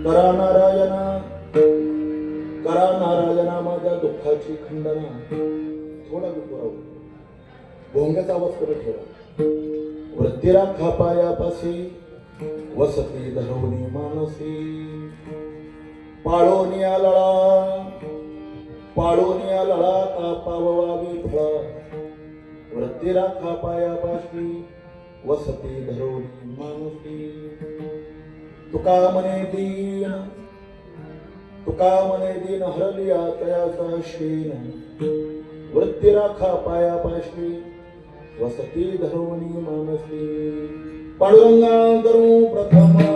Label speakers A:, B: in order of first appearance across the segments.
A: करा नारायणा, करा नारायणा माझ्या दुःखाची खंडना. थोडा विपुराव भोंग्याचा आवाज करत ठेवा. वृत्तीरा खापायापासी वसती धरवणी मानसी. पाळोनिया लळा, पाळोनिया लळा तापावावी फळा. वृत्तीरा खापायापासी वसती धरवणी मानसी. तुका मने दीन, तुका मने दीन हरलिया तयाचा शीन. वृत्ती राखा पायापाशी वसती धरवणी मानसी. पांडुरंगा करू प्रथम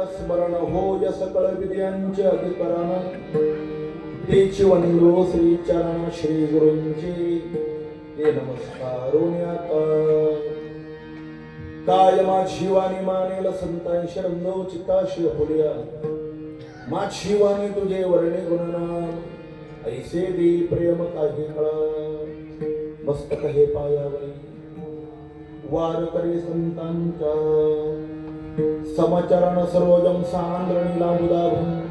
A: स्मरण हो या सकळ विद्यांचे अधिकरण. तेची वंदो श्री चरण श्री गुरूंची ते नमस्कारोन्याता. काय माझी वाणी मानेल संतांशी रंगव चित्ताशी फुलिया. माझी वाणी तुझे वर्णे गुणनाम ऐसे दे प्रेम काही कळा. मस्तक हे पायावरी वार करे संतांच्या. समचरण सरोजम सांद्र नीलामुदाभं.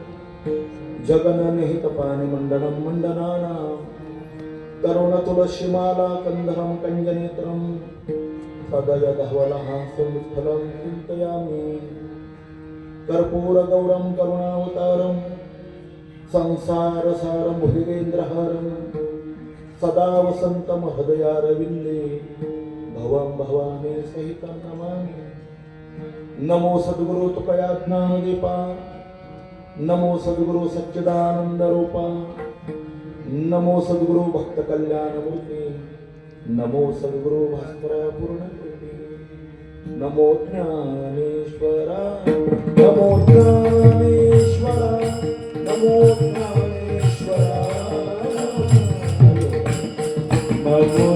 A: जगन निहित पाणी मंडनम मंडनाना. करुण तुलसीमाला कंधरम कंजनेत्रम. सदय धवल हास्यं विठ्ठलं चिंतयामि. कर्पूर गौरम करुणावतारम. संसार सारम भुजगेंद्रहारम. सदा वसंतम हृदयारविंदे. भवं भवानी सहितं नमामि. नमो सद्गुरु तुकया ज्ञानदीपा. नमो सद्गुरु सच्चिदानंद रूपा. नमो सद्गुरु भक्त कल्याण मूर्ती. नमो सद्गुरु भास्करा पूर्णकृती. नमो ज्ञानेश्वरा, नमो ज्ञानेश्वरा, नमो ज्ञानेश्वरा, नमो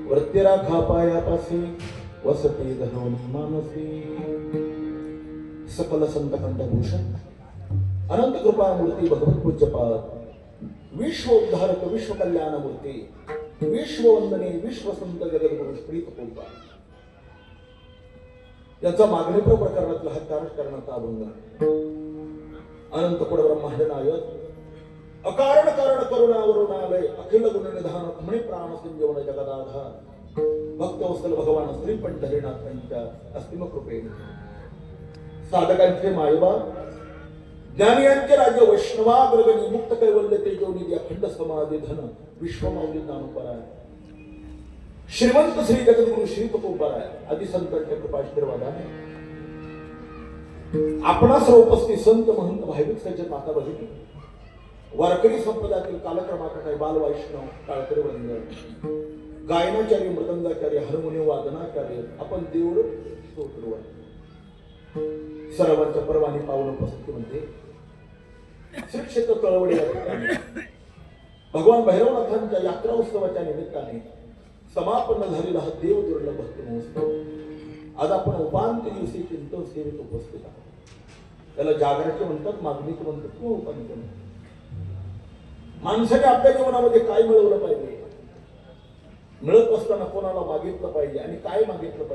A: वृत्तीरा खापायापासी वसती धरवणी मानसी. सकल संत कंठभूषण अनंत कृपा मूर्ती भगवत पूज्यपाद विश्वोद्धारक विश्व कल्याण मूर्ती विश्ववंदने विश्वसंत जगद्गुरु प्रीत पोपा याचा मागणीप्र प्रकरणातला हा कारक करण्याचा अभंग. अनंत कुड ब्रह्मांड नायक अकारण कारण करुणावरून आलय. अखिल गुण निधान म्हणे प्राण संजीवन जगदाधार. भक्तवत्सल भगवान श्री पंढरीनाथांच्या अस्तिम कृपेने साधकांचे मायबाप ज्ञानियांचे राज्य वैष्णवाग्रगणी मुक्त कैवल्य तेजोनिधी अखंड समाधी धन विश्वमाऊली नामपराय श्रीमंत श्री जगद्गुरु श्री तुकोबाराय आदी संतांच्या कृपाशीर्वादाने आपणा सर्व उपस्थित संत महंत भाविक सज्जन माता भगिनी वारकरी संप्रदायातील कालक्रमाकडे बाल वैष्णव टाळकरी वृंद गायनाचार्य मृदंगाचार्य हार्मोनियम वादनाचार्य आपण देऊळ स्तोत्र सर्वांच्या परवानी पावन उपस्थितीमध्ये श्री क्षेत्र तळवडे या ठिकाणी भगवान भैरवनाथांच्या यात्रा उत्सवाच्या निमित्ताने समापन्न झालेला हा देव दुर्लभ भक्ती महोत्सव आज आपण उपांत्य दिवशी चिंतन सेवेत उपस्थित आहोत. त्याला जागराचे म्हणतात, मागणीचे म्हणतात किंवा उपांत्य म्हणतात. माणसाने आपल्या जीवनामध्ये काय मिळवलं पाहिजे, मिळत असताना कोणाला मागितलं पाहिजे आणि काय मागितलं पाहिजे